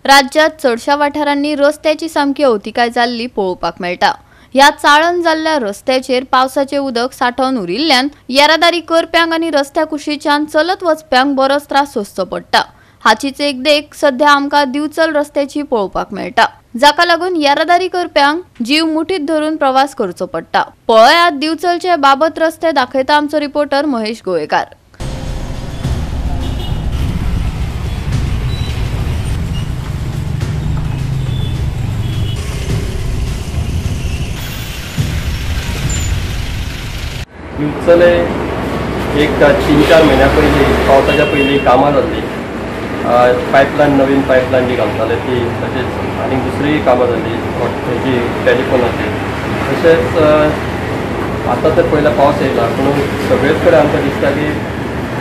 राज्यात चडशा वाठारांनी रस्त्याची सामकी अवतिकाय जाल्ली पळोवपाक मेळटा। ह्या चाळण जाल्ल्या रस्त्याचेर पावसाचे उदक साठोवन उरिल्ल्यान येरादारी करप्यांक आनी रस्त्या कुशीच्यान चलत वचप्यांक बरोच त्रास सोंसचो पडटा। हाचीच एक देख सध्या आमकां दिवचल रस्त्याची पळोवपाक मेळटा, जाका लागून येरादारी करप्यांक जीव मुठीत धरून प्रवास करचो पडटा। पळयात दिवचलचे बाबत रस्ते दाखयता आमचो रिपोर्टर महेश गोयेकार। दिवचले एक 3-4 महिन्या पयलीं पावसाच्या पयलीं कामां जाल्ली। पायपलायन नवीन पायपलायन जी घालताले ती, तशेंच आनी दुसरी कामां जाल्ली हेजी टॅलिफोनाची। तशेंच आतां तर पयला पावस येयला, पूण सगळेच कडेन आमकां दिसता की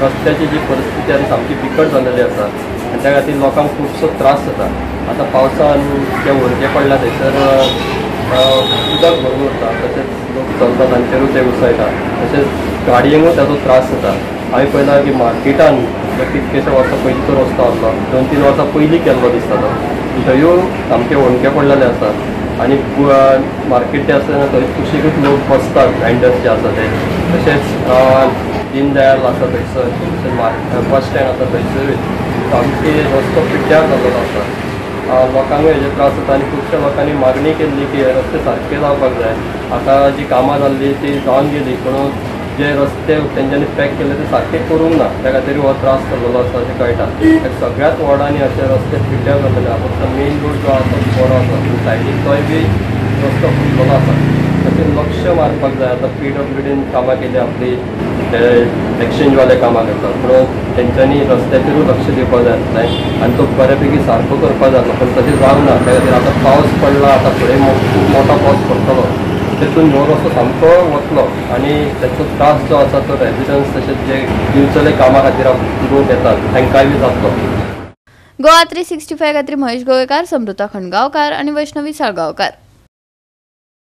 रस्त्याची जी परिस्थिती आनी सामकी बिकट जाल्लेली आसा आनी त्या खातीर लोकांक खुबसो त्रास जाता। आतां पावसान जे वणके पडला थंयसर उदक भरून उरता, तशेंच लोक चलता तांचेरूच ते उसयता, तशेंच गाडयेकूय ताजो त्रास जाता। हांवें पळयलां की मार्केटान कितकेशे वर्सां पयलींचो रस्तो आसलो, 2-3 वर्सां पयलीं केल्लो दिसता तो, थंयूय सामके वणके पडलेले आसा। आनी मार्केट जे आसता थंय कुशीकूच लोक बसतात, वेंडर्स जे आसा ते। तशेंच दीनदयाल आसा थंयसर, तशेंच बस स्टँड आसा थंयसरूय सामके रस्तो पिड्ड्यार जाल्लो आसा। लोकांकूय हेजे त्रास जाता आनी खुबश्या लोकांनी मागणी केल्ली की हे रस्ते सारके जावपाक जाय। आतां जी कामां जाल्ली ती जावन गेली, पूण जे रस्ते तेंच्यांनी पॅक केले ते सारके करूंक ना, त्या खातीर हो त्रास जाल्लो आसा अशें कळटा। सगळ्याच वॉर्डांनी अशे रस्ते पिड्ड्यार जाल्लेले आसा। फक्त मेन रोड जो आसा तो बरो आसा, सायडीक तोय बी रस्तो फुटलेलो आसा। ताचेर लक्ष मारपाक जाय। आतां PWDन कामां केली आपली, ते एक्सचेंजवाले कामां करतात, पूण तेंच्यांनी रस्त्याचेरूय लक्ष दिवपाक जाय आसलें आनी तो बऱ्यापैकी सारको करपाक जाय, पूण तशें जावना। त्या खातीर आतां पावस पडला, आतां फुडें खूब मोठो पावस पडटलो, तेतून हो रस्तो सामको वतलो आनी तेचो त्रास जो आसा तो रेजिडंट्स तशेंच जे दिवचले कामा खातीर लोक येतात तांकांय बी जातलो। गोवा 365 खातीर महेश गोयेकार, समृता खणगांवकार आनी वैष्णवी साळगांवकार।